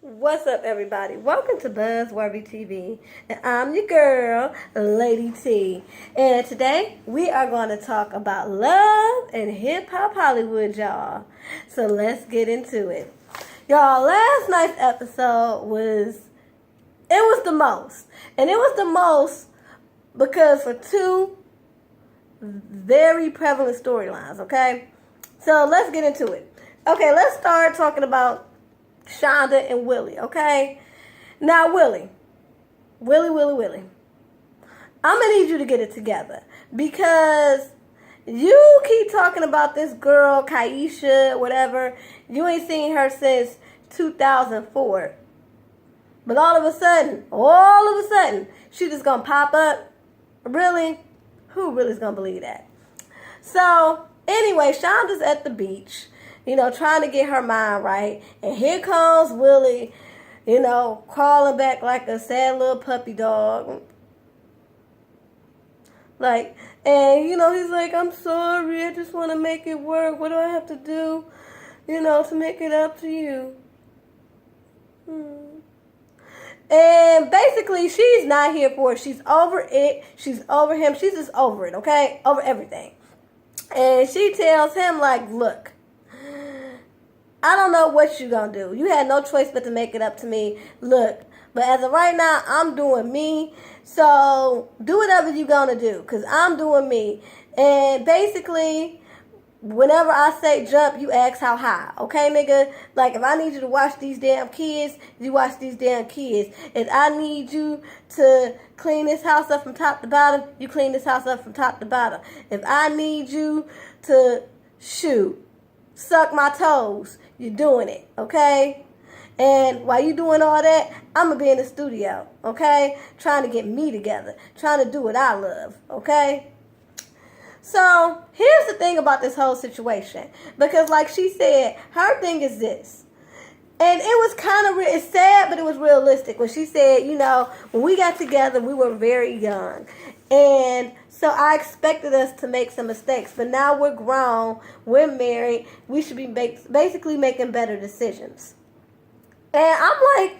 What's up, everybody? Welcome to Buzzworthy TV, and I'm your girl, Lady T. And today we are going to talk about love and hip hop Hollywood, y'all. So let's get into it, y'all. Last night's episode was the most, and it was the most because for two very prevalent storylines. Okay, so let's get into it. Okay, let's start talking about Shonda and Willie, okay? Now, Willie. I'm going to need you to get it together because you keep talking about this girl, Kaisha, whatever. You ain't seen her since 2004. But all of a sudden, she just going to pop up. Really? Who really is going to believe that? So, anyway, Shonda's at the beach, trying to get her mind right. And here comes Willie, crawling back like a sad little puppy dog. He's like, I'm sorry, I just want to make it work. What do I have to do, to make it up to you? And basically, she's not here for it. She's over it. She's over him. She's just over it, okay? Over everything. And she tells him, like, look, I don't know what you're going to do. You had no choice but to make it up to me. Look, but as of right now, I'm doing me. So do whatever you're going to do because I'm doing me. And basically, whenever I say jump, you ask how high. Okay, nigga? Like, if I need you to watch these damn kids, you watch these damn kids. If I need you to clean this house up from top to bottom, you clean this house up from top to bottom. If I need you to suck my toes, you're doing it, okay? And while you doing all that, I'm going to be in the studio, okay? Trying to get me together. Trying to do what I love, okay? So, here's the thing about this whole situation. Because like she said, her thing is this. And it was kind of, it's sad, but it was realistic. When she said, when we got together, we were very young. And so I expected us to make some mistakes. But now we're grown, we're married, we should be basically making better decisions. And I'm like,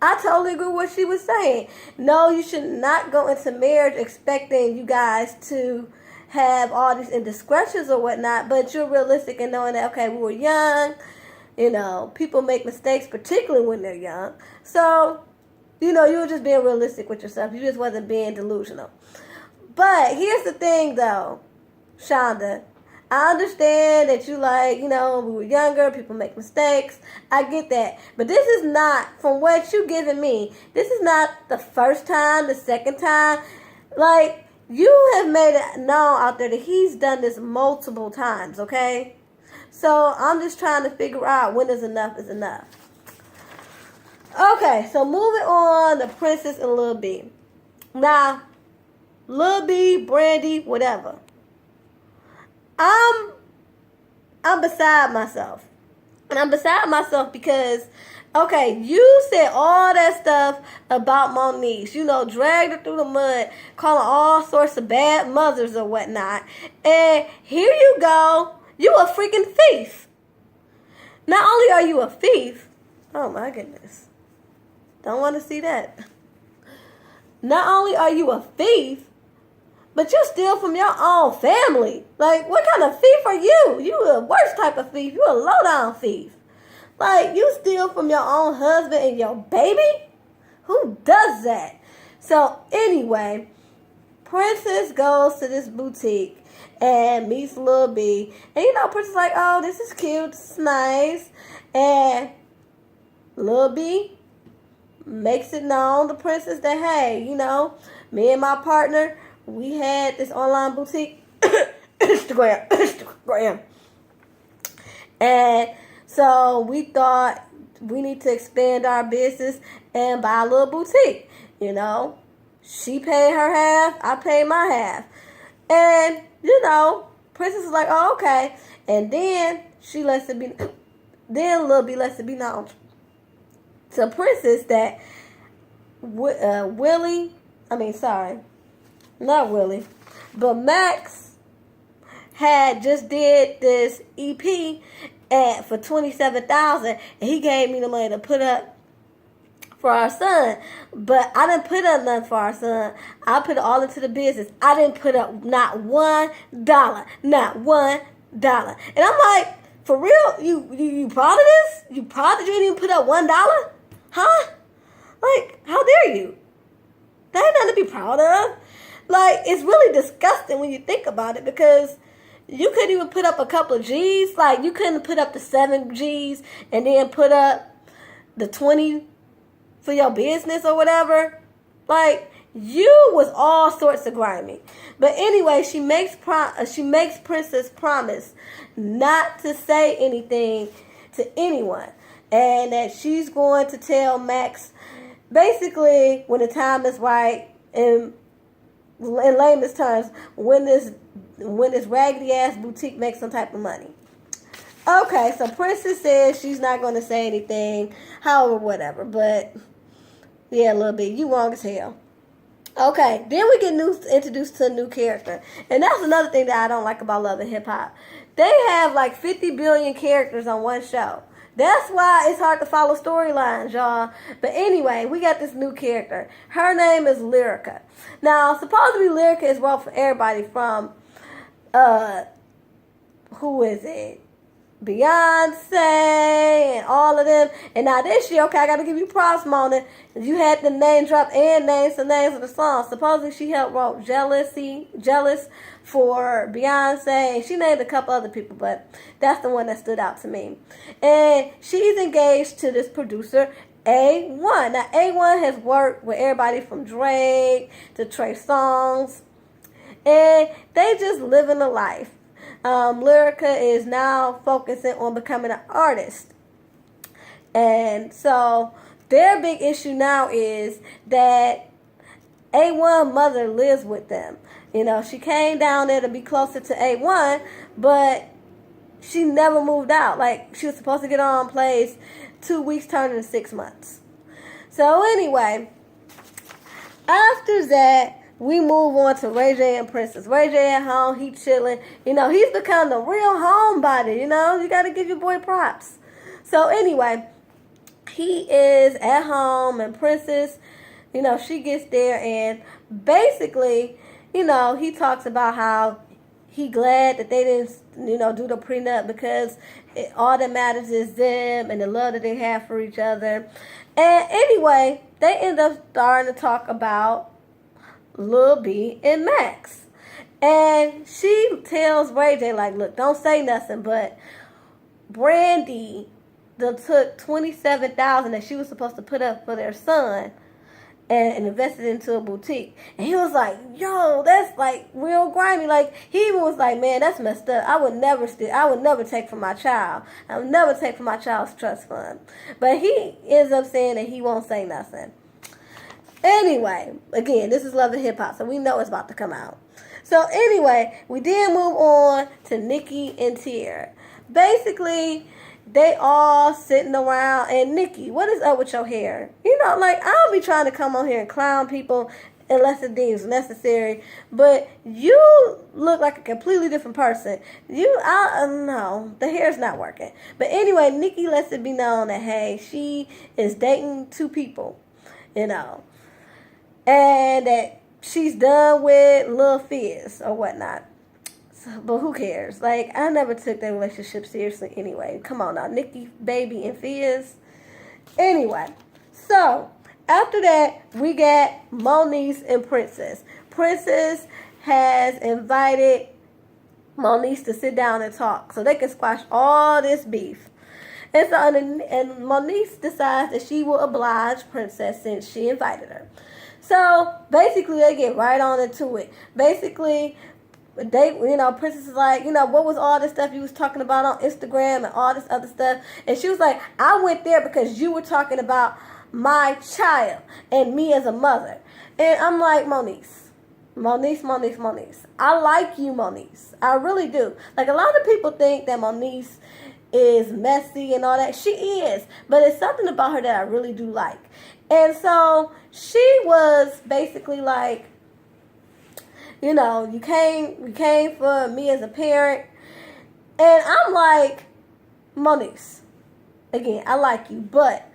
I totally agree with what she was saying. No, you should not go into marriage expecting you guys to have all these indiscretions or whatnot. But you're realistic in knowing that, okay, we were young. People make mistakes, particularly when they're young. So, you were just being realistic with yourself. You just wasn't being delusional. But here's the thing, though, Shonda. I understand that you we were younger, people make mistakes. I get that. But this is not, from what you giving me, this is not the first time, the second time. Like, you have made it known out there that he's done this multiple times, okay? So I'm just trying to figure out when is enough is enough. Okay, so moving on to Princess and Lil B. Now, Lil B, Brandy, whatever. I'm beside myself. And I'm beside myself because, okay, you said all that stuff about Moniece. Dragged her through the mud, calling all sorts of bad mothers or whatnot. And here you go. You a freaking thief. Not only are you a thief, oh my goodness. Don't want to see that. Not only are you a thief, but you steal from your own family. Like, what kind of thief are you? You the worst type of thief. You a low-down thief. Like, you steal from your own husband and your baby? Who does that? So, anyway, Princess goes to this boutique and meets Lil B. And Princess is like, oh, this is cute, this is nice. And Lil B makes it known to Princess that, hey, me and my partner, we had this online boutique, Instagram. And so we thought we need to expand our business and buy a little boutique, She paid her half, I paid my half. And, Princess is like, oh, okay. And then Lil B lets it be known to Princess that not Willie, but Max had just did this EP for $27,000, and he gave me the money to put up for our son. But I didn't put up nothing for our son. I put it all into the business. I didn't put up not $1. Not $1. And I'm like, for real? You proud of this? You proud that you didn't even put up $1? Huh? Like, how dare you? That ain't nothing to be proud of. Like, it's really disgusting when you think about it, because you couldn't even put up a couple of G's. Like, you couldn't put up the 7 G's and then put up the 20 for your business or whatever. Like, you was all sorts of grimy. But anyway, she makes Princess promise not to say anything to anyone, and that she's going to tell Max basically when the time is right, in layman's terms, when this raggedy ass boutique makes some type of money. Okay, so Princess says she's not going to say anything, however, whatever. But yeah, a little bit. You wrong as hell. Okay, then we get introduced to a new character. And that's another thing that I don't like about Love and Hip Hop. They have like 50 billion characters on one show. That's why it's hard to follow storylines, y'all. But anyway, we got this new character. Her name is Lyrica. Now, supposedly Lyrica is wrote for everybody from, who is it? Beyonce and all of them. And now this year, okay, I got to give you props, Mona. You had the name drop and name some names of the songs. Supposedly she helped wrote Jealous for Beyonce. And she named a couple other people, but that's the one that stood out to me. And she's engaged to this producer, A1. Now, A1 has worked with everybody from Drake to Trey Songz. And they just living a life. Lyrica is now focusing on becoming an artist. And so their big issue now is that A1 mother lives with them. You know, she came down there to be closer to A1, but she never moved out. Like, she was supposed to get on place 2 weeks, turning to 6 months. So anyway, after that, we move on to Ray J and Princess. Ray J at home, he chilling. You know, he's become the real homebody. You know, you got to give your boy props. So anyway, he is at home, and Princess, you know, she gets there, and basically, you know, he talks about how he glad that they didn't, you know, do the prenup, because all that matters is them and the love that they have for each other. And anyway, they end up starting to talk about Lil B and Max. And she tells Ray J, like, look, don't say nothing, but Brandy took $27,000 that she was supposed to put up for their son and invested into a boutique. And he was like, yo, that's like real grimy. Like, he even was like, man, that's messed up. I would never take from my child. I would never take from my child's trust fund. But he ends up saying that he won't say nothing. Anyway, again, this is Love and Hip Hop, so we know it's about to come out. So anyway, we did move on to Nicki and Tier. Basically, they all sitting around, and Nicki, what is up with your hair? You know, like, I don't be trying to come on here and clown people unless it deems necessary, but you look like a completely different person. No, the hair's not working. But anyway, Nicki lets it be known that, hey, she is dating 2 people, you know, and that she's done with Lil Fizz or whatnot. So, but who cares? Like, I never took that relationship seriously anyway. Come on now, Nicki, Baby, and Fizz. Anyway, so after that, we got Moniece and Princess. Princess has invited Moniece to sit down and talk so they can squash all this beef. And so, and Moniece decides that she will oblige Princess since she invited her. So basically, they get right on into it. Basically, Princess is like, what was all this stuff you was talking about on Instagram and all this other stuff? And she was like, I went there because you were talking about my child and me as a mother. And I'm like, Moniece. I like you, Moniece. I really do. Like, a lot of people think that Moniece is messy and all that. She is. But it's something about her that I really do like. And so she was basically like, you came for me as a parent. And I'm like, Moniece, again, I like you, but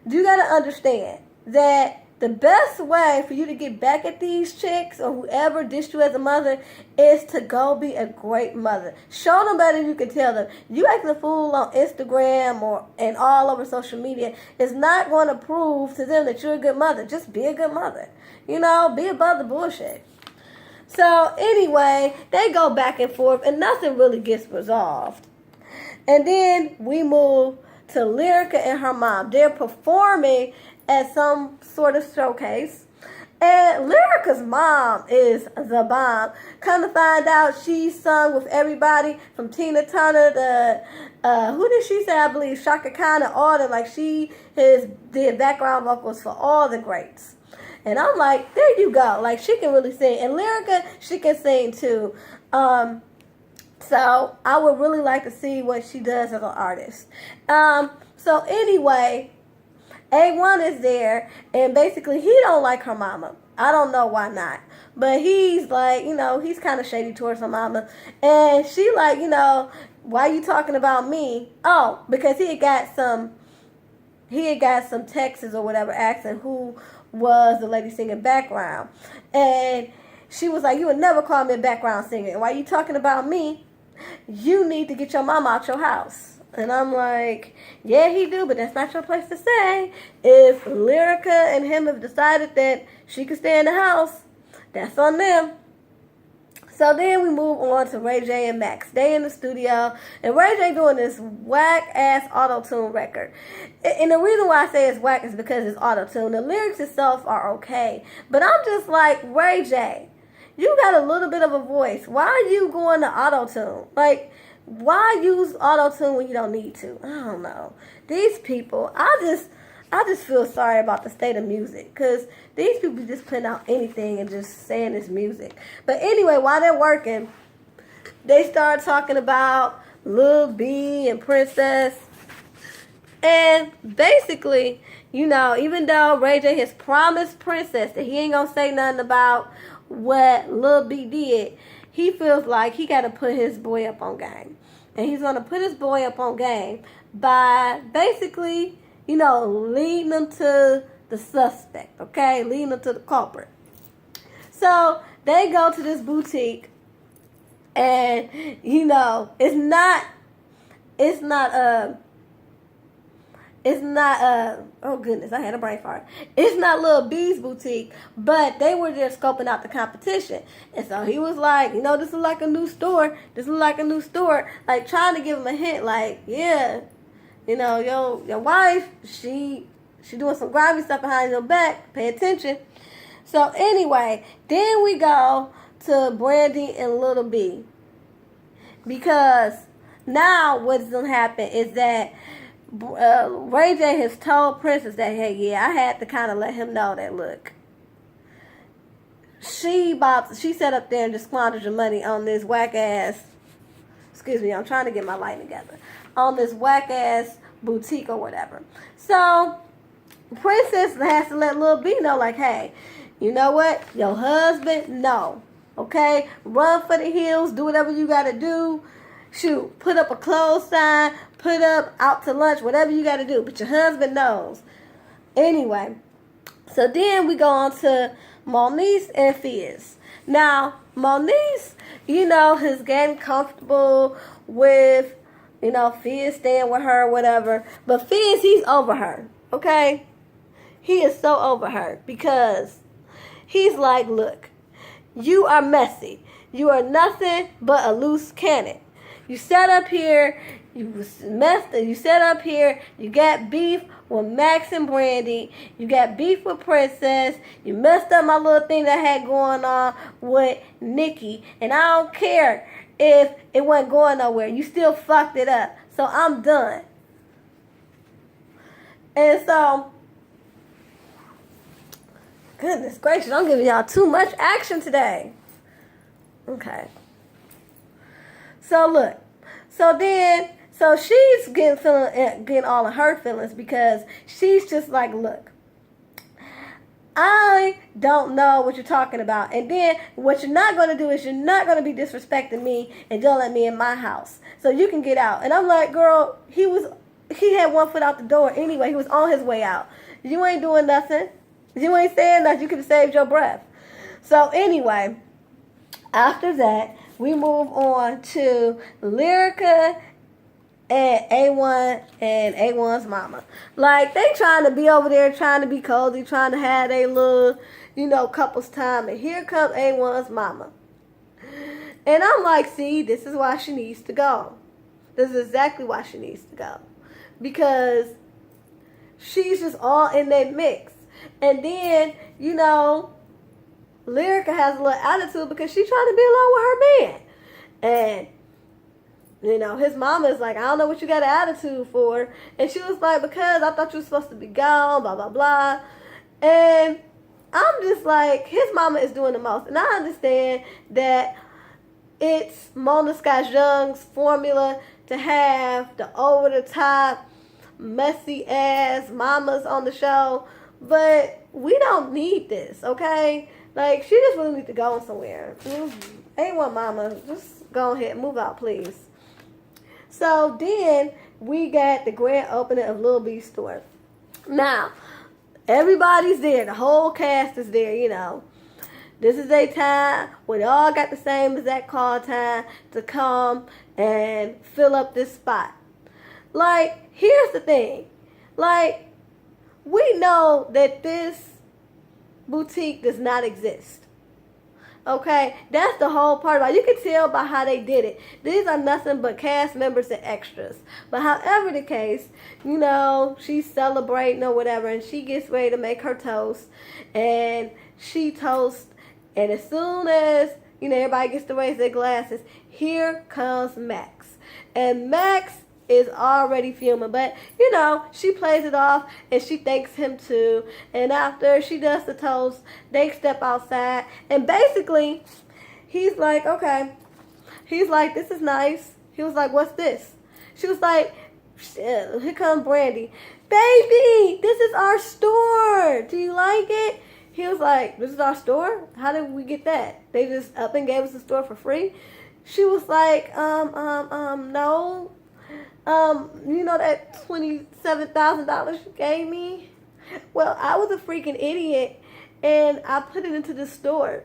you got to understand, that the best way for you to get back at these chicks or whoever dissed you as a mother is to go be a great mother. Show them better than you can tell them. You acting a fool on Instagram and all over social media is not going to prove to them that you're a good mother. Just be a good mother. Be above the bullshit. So anyway, they go back and forth and nothing really gets resolved. And then we move to Lyrica and her mom. They're performing at some sort of showcase. And Lyrica's mom is the bomb. Come to find out, she sung with everybody from Tina Turner to, who did she say? I believe Shaka Khan and all them. Like, she did background vocals for all the greats. And I'm like, there you go. Like, she can really sing. And Lyrica, she can sing too. So I would really like to see what she does as an artist. So anyway, A1 is there, and basically he don't like her mama. I don't know why not. But he's like, he's kind of shady towards her mama. And she like, why you talking about me? Oh, because he had got some texts or whatever asking who was the lady singing background. And she was like, you would never call me a background singer. And why you talking about me? You need to get your mama out your house. And I'm like, yeah, he do, but that's not your place to say. If Lyrica and him have decided that she can stay in the house, that's on them. So then we move on to Ray J and Max. They in the studio, and Ray J doing this whack-ass auto-tune record. And the reason why I say it's whack is because it's auto-tune. The lyrics itself are okay. But I'm just like, Ray J, you got a little bit of a voice. Why are you going to auto-tune? Like, why use auto-tune when you don't need to? I don't know. These people, I just feel sorry about the state of music, because these people just putting out anything and just saying it's music. But anyway, while they're working, they start talking about Lil B and Princess. And basically, even though Ray J has promised Princess that he ain't gonna say nothing about what Lil B did, he feels like he got to put his boy up on game. And he's going to put his boy up on game by basically, leading him to the suspect, okay? Leading him to the culprit. So they go to this boutique, and, oh goodness, I had a brain fart. It's not Lil B's boutique, but they were there scoping out the competition. And so he was like, this is like a new store. Like, trying to give him a hint, like, yeah, your wife, she doing some grimy stuff behind your back. Pay attention. So anyway, then we go to Brandy and Lil B. Because now what's going to happen is that Ray J has told Princess that, hey, yeah, I had to kind of let him know that, look, she sat up there and just squandered your money on this whack-ass, I'm trying to get my light together, on this whack-ass boutique or whatever. So Princess has to let Lil B know, like, hey, you know what? Your husband, no. Okay? Run for the hills. Do whatever you got to do. Shoot, put up a clothes sign, put up out to lunch, whatever you got to do. But your husband knows. Anyway, so then we go on to Moniece and Fizz. Now, Moniece, is getting comfortable with, Fizz staying with her or whatever. But Fizz, he's over her, okay? He is so over her because he's like, look, you are messy. You are nothing but a loose cannon. You sat up here, you sat up here, you got beef with Max and Brandy, you got beef with Princess, you messed up my little thing that I had going on with Nikki, and I don't care if it wasn't going nowhere, you still fucked it up, so I'm done. And so, goodness gracious, I'm giving y'all too much action today. Okay. So look, so she's getting all of her feelings because she's just like, look, I don't know what you're talking about. And then what you're not going to do is you're not going to be disrespecting me and don't let me in my house. So you can get out. And I'm like, girl, he had one foot out the door anyway. He was on his way out. You ain't doing nothing. You ain't saying nothing. You could have saved your breath. So anyway, after that, we move on to Lyrica and A1 and A1's mama. Like, they trying to be over there, trying to be cozy, trying to have a little, couples time. And here comes A1's mama. And I'm like, see, this is why she needs to go. This is exactly why she needs to go. Because she's just all in that mix. And then, Lyrica has a little attitude because she's trying to be alone with her man. And, his mama is like, I don't know what you got an attitude for. And she was like, because I thought you were supposed to be gone, blah, blah, blah. And I'm just like, his mama is doing the most. And I understand that it's Mona Scott Young's formula to have the over-the-top, messy-ass mamas on the show. But we don't need this, okay? Like, she just really needs to go somewhere. A1 mama, just go ahead, move out, please. So then we got the grand opening of Lil B's store. Now, everybody's there. The whole cast is there, This is their time where they all got the same exact call time to come and fill up this spot. Like, here's the thing. Like, we know that this boutique does not exist. Okay? That's the whole part about it. You can tell by how they did it. These are nothing but cast members and extras. But however the case, she's celebrating or whatever, and she gets ready to make her toast. And she toasts. And as soon as, everybody gets to raise their glasses, here comes Max. And Max is already fuming. But, she plays it off and she thanks him too. And after she does the toast, they step outside. And basically, he's like, okay. He's like, this is nice. He was like, what's this? She was like, here comes Brandy. Baby, this is our store. Do you like it? He was like, this is our store? How did we get that? They just up and gave us the store for free? She was like, no. That $27,000 you gave me? Well, I was a freaking idiot, and I put it into the store.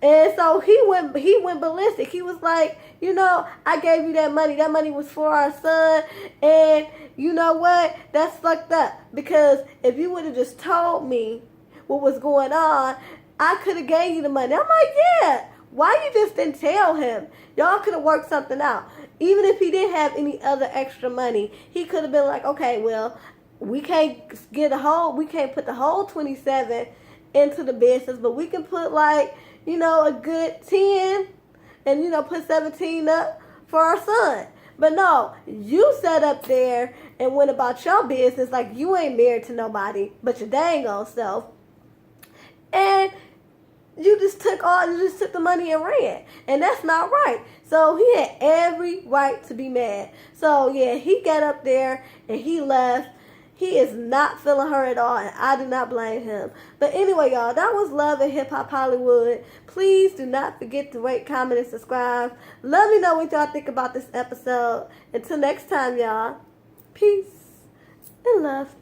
And so he went ballistic. He was like, I gave you that money. That money was for our son. And you know what? That's fucked up. Because if you would have just told me what was going on, I could have gave you the money. I'm like, yeah. Why you just didn't tell him? Y'all could have worked something out. Even if he didn't have any other extra money, he could have been like, okay, well, we can't put the whole 27 into the business, but we can put like, a good 10 and, put 17 up for our son. But no, you sat up there and went about your business like you ain't married to nobody but your dang old self. And you just took the money and ran. And that's not right. So he had every right to be mad. So yeah, he got up there and he left. He is not feeling her at all, and I do not blame him. But anyway, y'all, that was Love and Hip Hop Hollywood. Please do not forget to rate, comment, and subscribe. Let me know what y'all think about this episode. Until next time, y'all. Peace and love.